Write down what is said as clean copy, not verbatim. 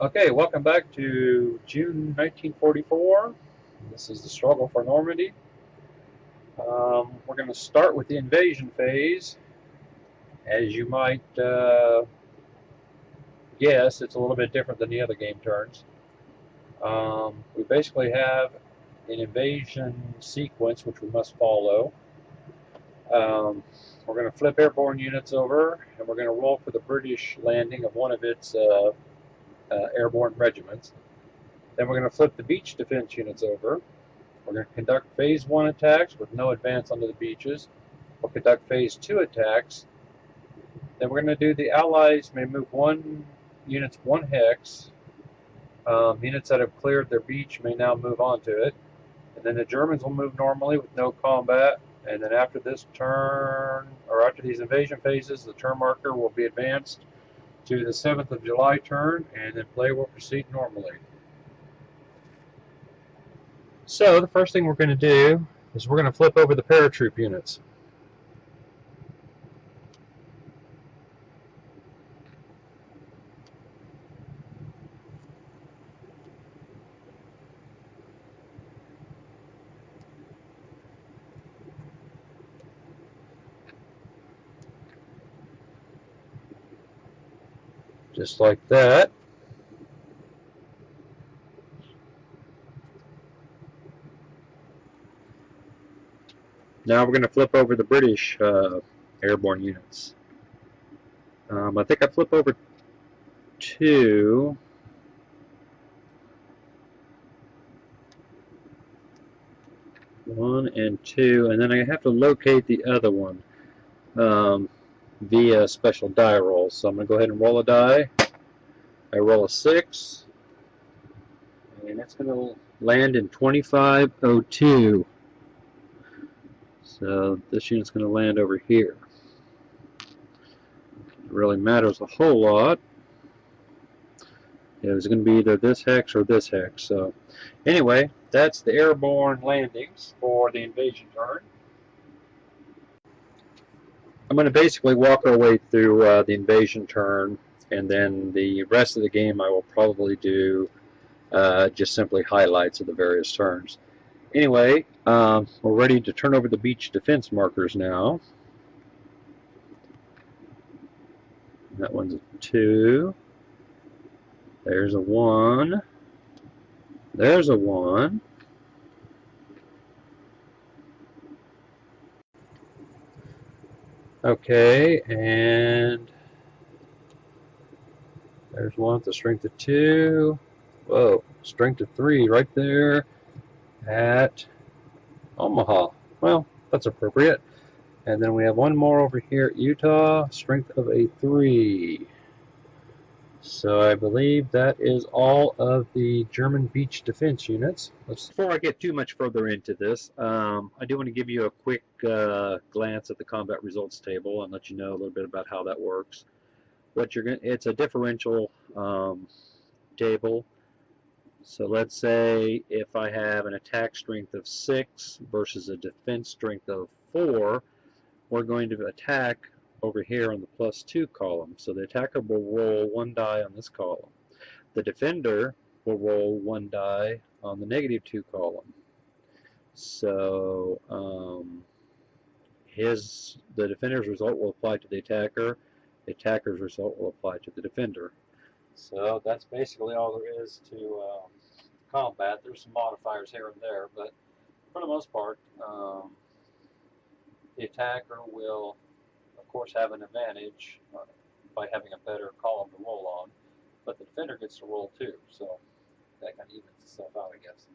Okay, welcome back to June 1944. This is the struggle for Normandy. We're going to start with the invasion phase. As you might guess, it's a little bit different than the other game turns. We basically have an invasion sequence which we must follow. We're going to flip airborne units over, and we're going to roll for the British landing of one of its airborne regiments. Then we're going to flip the beach defense units over. We're going to conduct phase 1 attacks with no advance onto the beaches. We'll conduct phase 2 attacks. Then we're going to do the Allies may move units 1 hex. Units that have cleared their beach may now move onto it. And then the Germans will move normally with no combat. And then after this turn, or after these invasion phases, the turn marker will be advanced to the 7th of July turn, and then play will proceed normally. So the first thing we're going to do is we're going to flip over the paratroop units. Just like that. Now we're going to flip over the British airborne units. I think I flip over 2. One and 2, and then I have to locate the other one via special die rolls. So I'm going to go ahead and roll a die. I roll a 6, and it's going to land in 2502. So this unit's going to land over here. It really matters a whole lot. It was going to be either this hex or this hex. So anyway, that's the airborne landings for the invasion turn. I'm going to basically walk our way through the invasion turn, and then the rest of the game I will probably do just simply highlights of the various turns. Anyway, we're ready to turn over the beach defense markers now. That one's a 2. There's a 1. There's a 1. Okay, and there's one with the strength of 2. Whoa, strength of 3 right there at Omaha. Well, that's appropriate. And then we have one more over here at Utah, strength of a 3. So I believe that is all of the German beach defense units. Before I get too much further into this, I do want to give you a quick glance at the combat results table and let you know a little bit about how that works. It's a differential table. So let's say if I have an attack strength of 6 versus a defense strength of 4, we're going to attack over here on the +2 column. So the attacker will roll 1 die on this column. The defender will roll 1 die on the -2 column. So the defender's result will apply to the attacker. The attacker's result will apply to the defender. So that's basically all there is to combat. There's some modifiers here and there, but for the most part, the attacker will, of course, have an advantage by having a better column to roll on, but the defender gets to roll too, so that kind of evens itself out, I guess.